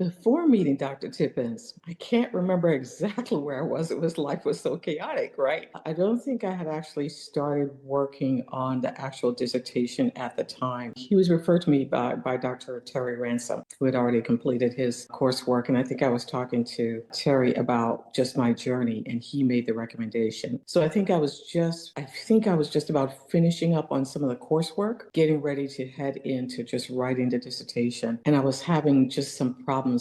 Before meeting Dr. Tippins, I can't remember exactly where I was. Life was so chaotic, right? I don't think I had actually started working on the actual dissertation at the time. He was referred to me by Dr. Terry Ransom, who had already completed his coursework. And I think I was talking to Terry about just my journey, and he made the recommendation. So I think I was just about finishing up on some of the coursework, getting ready to head into just writing the dissertation. And I was having just some problems,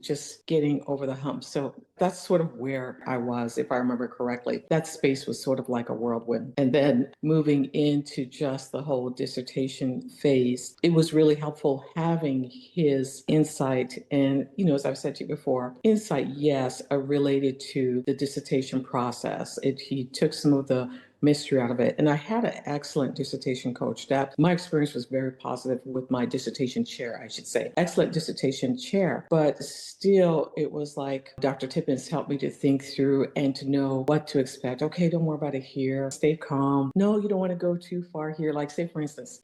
just getting over the hump. So that's sort of where I was, if I remember correctly. That space was sort of like a whirlwind. And then moving into just the whole dissertation phase, it was really helpful having his insight. And, as I've said to you before, insight, yes, are related to the dissertation process. He took some of the mystery out of it. And I had an excellent dissertation coach. That my experience was very positive with my dissertation chair, I should say. Excellent dissertation chair. But still, it was like Dr. Tippins helped me to think through and to know what to expect. Okay, don't worry about it here. Stay calm. No, you don't want to go too far here. Like, say, for instance,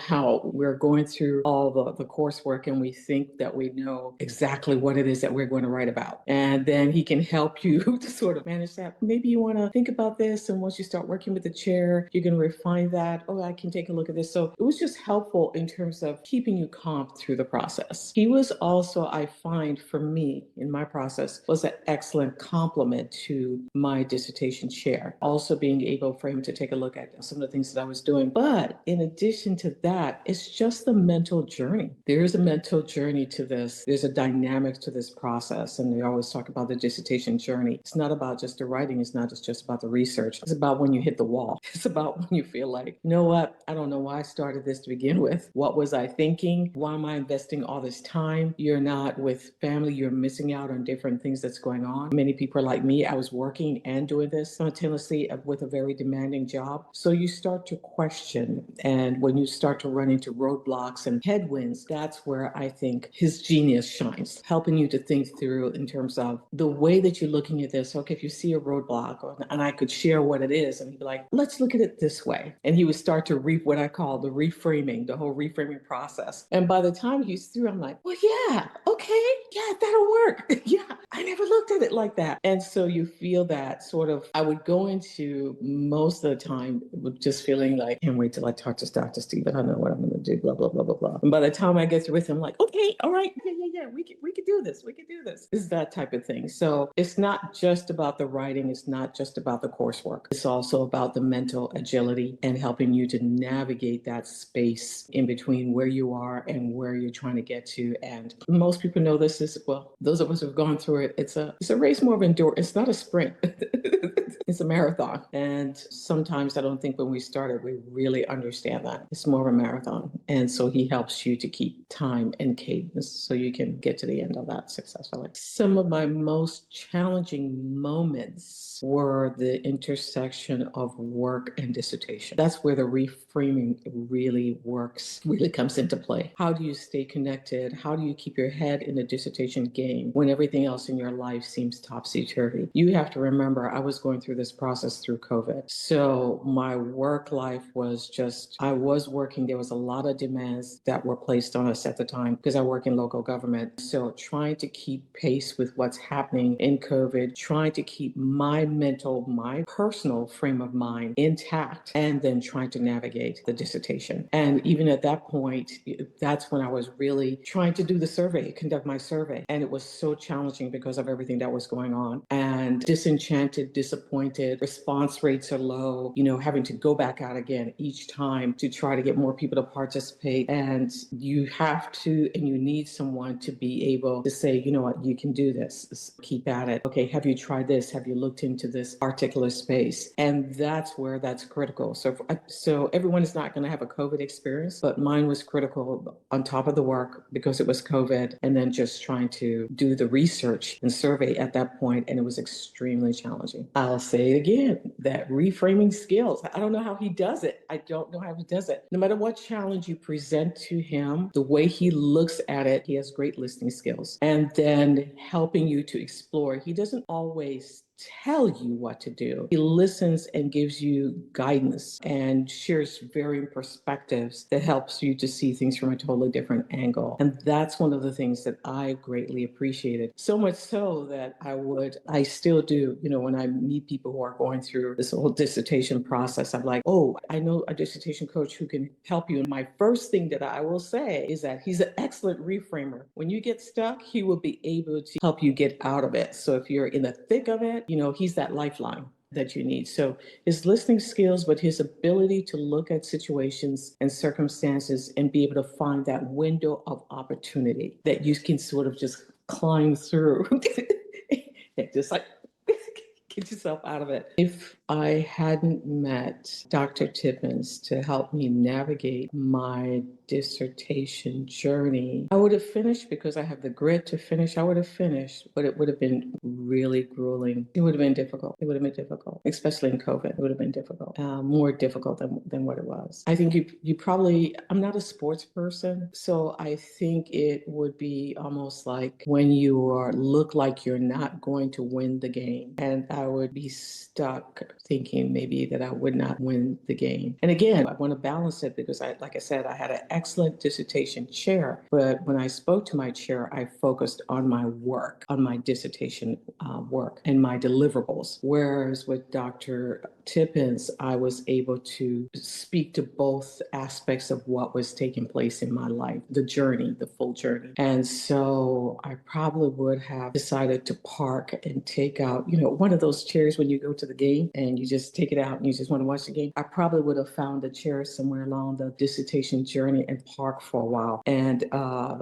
how we're going through all the coursework and we think that we know exactly what it is that we're going to write about. And then he can help you to sort of manage that. Maybe you want to think about this. And once you start working with the chair, you're going to refine that. Oh, I can take a look at this. So it was just helpful in terms of keeping you calm through the process. He was also, I find, for me in my process, was an excellent complement to my dissertation chair. Also being able for him to take a look at some of the things that I was doing. But in addition to that, it's just the mental journey. There is a mental journey to this. There's a dynamic to this process. And we always talk about the dissertation journey. It's not about just the writing. It's not just about the research. It's about when you hit the wall. It's about when you feel like, you know what? I don't know why I started this to begin with. What was I thinking? Why am I investing all this time? You're not with family. You're missing out on different things that's going on. Many people are like me. I was working and doing this simultaneously with a very demanding job. So you start to question. And when you start to run into roadblocks and headwinds, that's where I think his genius shines, helping you to think through in terms of the way that you're looking at this. Okay, if you see a roadblock, and I could share what it is, and he'd be like, let's look at it this way. And he would start to reap what I call the reframing, the whole reframing process. And by the time he's through, I'm like, well, yeah, okay, yeah, that'll work. Yeah, I never looked at it like that. And so you feel that sort of, I would go into most of the time with just feeling like, can't wait till I talk to Dr. Steve. I don't know what I'm going to do, blah, blah, blah, blah, blah. And by the time I get through with him, I'm like, okay, all right, yeah, we can do this. We can do this. It's that type of thing. So it's not just about the writing. It's not just about the coursework. It's also about the mental agility and helping you to navigate that space in between where you are and where you're trying to get to. And most people know this is, well, those of us who've gone through it, it's a race more of endurance. It's not a sprint. It's a marathon. And sometimes I don't think when we started, we really understand that. It's more of a marathon. And so he helps you to keep time and cadence so you can get to the end of that successfully. Some of my most challenging moments were the intersection of work and dissertation. That's where the reframing really works, really comes into play. How do you stay connected? How do you keep your head in the dissertation game when everything else in your life seems topsy-turvy? You have to remember, I was going through this process through COVID. So my work life was just, I was working. There was a lot of demands that were placed on us at the time because I work in local government. So trying to keep pace with what's happening in COVID, trying to keep my personal frame of mind intact, and then trying to navigate the dissertation. And even at that point, that's when I was really trying to do the survey, conduct my survey. And it was so challenging because of everything that was going on. And disenchanted, disappointed, response rates are low, having to go back out again each time to try to get more people to participate. And you have to, and you need someone to be able to say, you know what, you can do this, keep at it. Okay, have you tried this? Have you looked into this particular space? And that's where that's critical. So everyone is not going to have a COVID experience, but mine was critical on top of the work because it was COVID, and then just trying to do the research and survey at that point, and it was extremely challenging. I'll say it again, that reframing skills. I don't know how he does it. I don't know how he does it. No matter what challenge you present to him, the way he looks at it, he has great listening skills. And then helping you to explore. He doesn't always tell you what to do. He listens and gives you guidance and shares varying perspectives that helps you to see things from a totally different angle. And that's one of the things that I greatly appreciated. So much so that I still do, when I meet people who are going through this whole dissertation process, I'm like, oh, I know a dissertation coach who can help you. And my first thing that I will say is that he's an excellent reframer. When you get stuck, he will be able to help you get out of it. So if you're in the thick of it, he's that lifeline that you need. So his listening skills, but his ability to look at situations and circumstances and be able to find that window of opportunity that you can sort of just climb through. Just like get yourself out of it. If I hadn't met Dr. Tippins to help me navigate my dissertation journey, I would have finished because I have the grit to finish. I would have finished, but it would have been really grueling. It would have been difficult. It would have been difficult, especially in COVID. It would have been difficult, more difficult than what it was. I think you probably, I'm not a sports person, so I think it would be almost like when look like you're not going to win the game. And I would be stuck thinking maybe that I would not win the game. And again, I want to balance it because like I said, I had an excellent dissertation chair, but when I spoke to my chair, I focused on my work, on my dissertation work and my deliverables. Whereas with Dr. Tippins, I was able to speak to both aspects of what was taking place in my life, the journey, the full journey. And so I probably would have decided to park and take out, one of those chairs when you go to the game and you just take it out and you just want to watch the game. I probably would have found a chair somewhere along the dissertation journey and park for a while and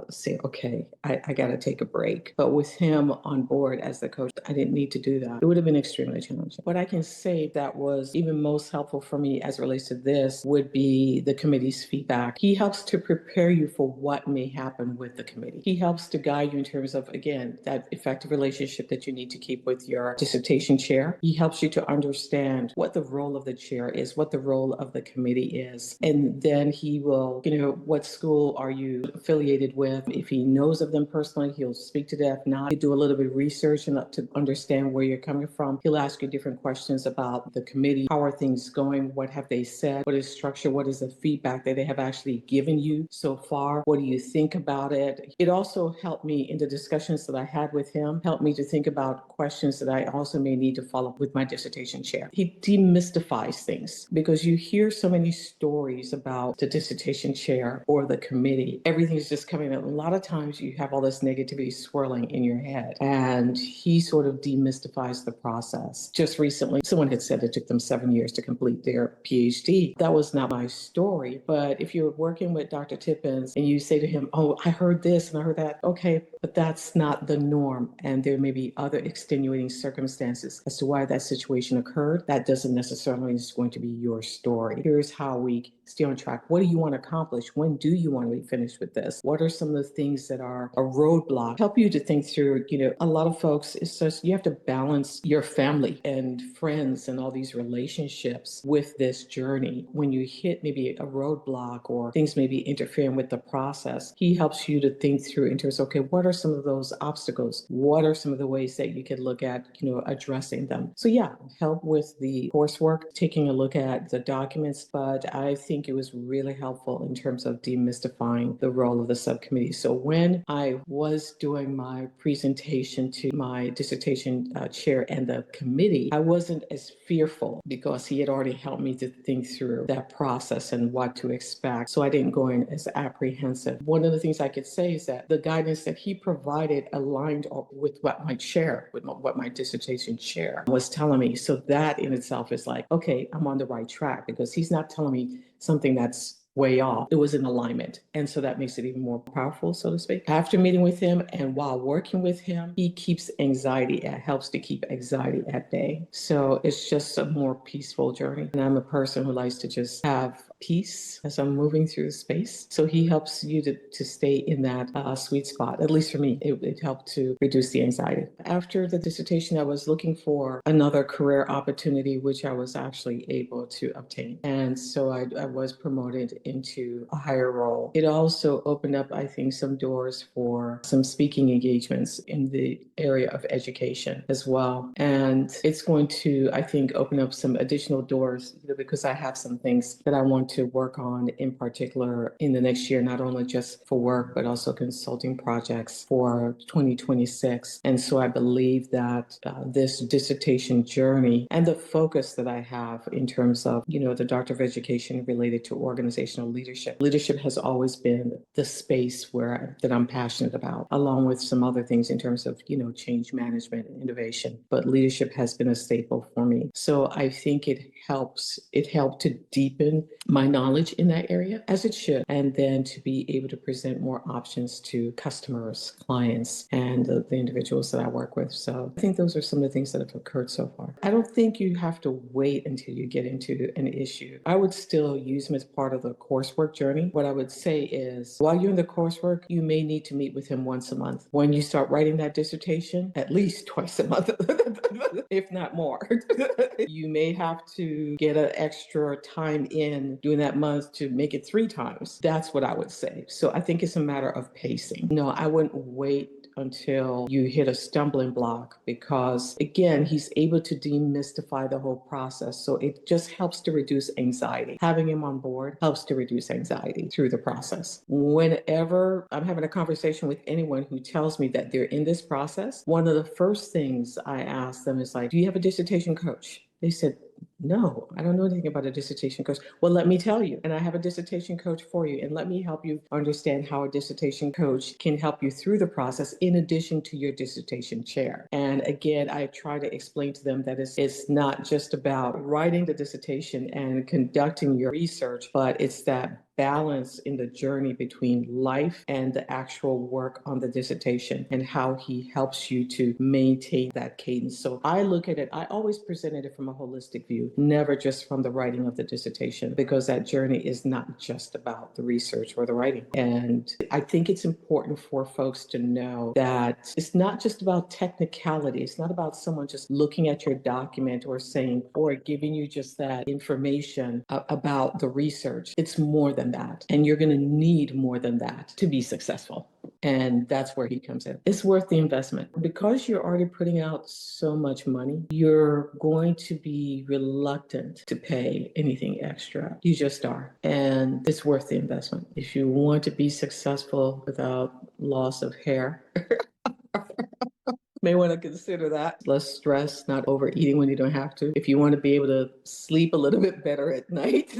say, okay, I got to take a break. But with him on board as the coach, I didn't need to do that. It would have been extremely challenging. What I can say that was even most helpful for me as it relates to this would be the committee's feedback. He helps to prepare you for what may happen with the committee. He helps to guide you in terms of, again, that effective relationship that you need to keep with your dissertation chair. He helps you to understand what the role of the chair is, what the role of the committee is. And then he will, what school are you affiliated with? If he knows of them personally, he'll speak to them. If not, he'll do a little bit of research and to understand where you're coming from. He'll ask you different questions about the committee. How are things going? What have they said? What is structure? What is the feedback that they have actually given you so far? What do you think about it? It also helped me in the discussions that I had with him, helped me to think about questions that I also may need to follow up with my dissertation chair. He demystifies things because you hear so many stories about the dissertation chair or the committee. Everything's just coming in. A lot of times you have all this negativity swirling in your head, and he sort of demystifies the process. Just recently, someone had said it took them 7 years to complete their PhD. That was not my story, but if you're working with Dr. Tippins and you say to him, oh, I heard this and I heard that, okay, but that's not the norm. And there may be other extenuating circumstances as to why that situation occurred. That doesn't necessarily mean it's going to be your story. Here's how we stay on track. What do you want to accomplish? When do you want to be finished with this? What are some of the things that are a roadblock? Help you to think through, a lot of folks, it's just, you have to balance your family and friends and all these relationships with this journey. When you hit maybe a roadblock or things may be interfering with the process, he helps you to think through in terms of, okay, what are some of those obstacles? What are some of the ways that you could look at, addressing them? So yeah, help with the coursework, taking a look at the documents, but I think it was really helpful in terms of demystifying the role of the subcommittee. So when I was doing my presentation to my dissertation chair and the committee, I wasn't as fearful because he had already helped me to think through that process and what to expect. So I didn't go in as apprehensive. One of the things I could say is that the guidance that he provided aligned with what my chair, with what my dissertation chair was telling me. So that in itself is like, okay, I'm on the right track because he's not telling me something that's way off. It was in alignment. And so that makes it even more powerful, so to speak. After meeting with him and while working with him, he keeps helps to keep anxiety at bay. So it's just a more peaceful journey. And I'm a person who likes to just have peace as I'm moving through the space. So he helps you to stay in that sweet spot. At least for me, it helped to reduce the anxiety. After the dissertation, I was looking for another career opportunity, which I was actually able to obtain. And so I was promoted into a higher role. It also opened up, I think, some doors for some speaking engagements in the area of education as well. And it's going to, I think, open up some additional doors, because I have some things that I want to work on in particular in the next year, not only just for work, but also consulting projects for 2026. And so I believe that this dissertation journey and the focus that I have in terms of, the Doctor of Education related to organizational leadership. Leadership has always been the space that I'm passionate about, along with some other things in terms of, change management and innovation. But leadership has been a staple for me. So I think it helped to deepen my knowledge in that area, as it should, and then to be able to present more options to customers, clients, and the individuals that I work with. So I think those are some of the things that have occurred so far. I don't think you have to wait until you get into an issue. I would still use them as part of the coursework journey. What I would say is, while you're in the coursework, you may need to meet with him once a month. When you start writing that dissertation, at least twice a month, if not more. You may have to get an extra time in during that month to make it 3 times. That's what I would say. So I think it's a matter of pacing. No, I wouldn't wait until you hit a stumbling block, because again, he's able to demystify the whole process. So it just helps to reduce anxiety. Having him on board helps to reduce anxiety through the process. Whenever I'm having a conversation with anyone who tells me that they're in this process, one of the first things I ask them is like, do you have a dissertation coach? They said, no, I don't know anything about a dissertation coach. Well, let me tell you. And I have a dissertation coach for you. And let me help you understand how a dissertation coach can help you through the process in addition to your dissertation chair. And again, I try to explain to them that it's not just about writing the dissertation and conducting your research, but it's that balance in the journey between life and the actual work on the dissertation, and how he helps you to maintain that cadence. So I look at it, I always presented it from a holistic view, never just from the writing of the dissertation, because that journey is not just about the research or the writing. And I think it's important for folks to know that it's not just about technicality. It's not about someone just looking at your document or saying, or giving you just that information about the research. It's more than that. And you're going to need more than that to be successful. And that's where he comes in. It's worth the investment. Because you're already putting out so much money, you're going to be reluctant to pay anything extra. You just are. And it's worth the investment. If you want to be successful without loss of hair, may want to consider that. Less stress, not overeating when you don't have to. If you want to be able to sleep a little bit better at night,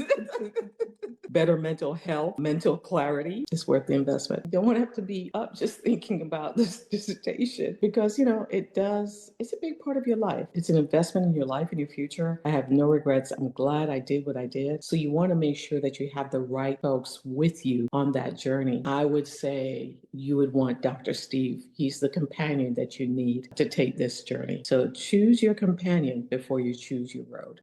better mental health, mental clarity, it's worth the investment. You don't want to have to be up just thinking about this dissertation, because, it's a big part of your life. It's an investment in your life and your future. I have no regrets. I'm glad I did what I did. So you want to make sure that you have the right folks with you on that journey. I would say you would want Dr. Steve. He's the companion that you need to take this journey. So choose your companion before you choose your road.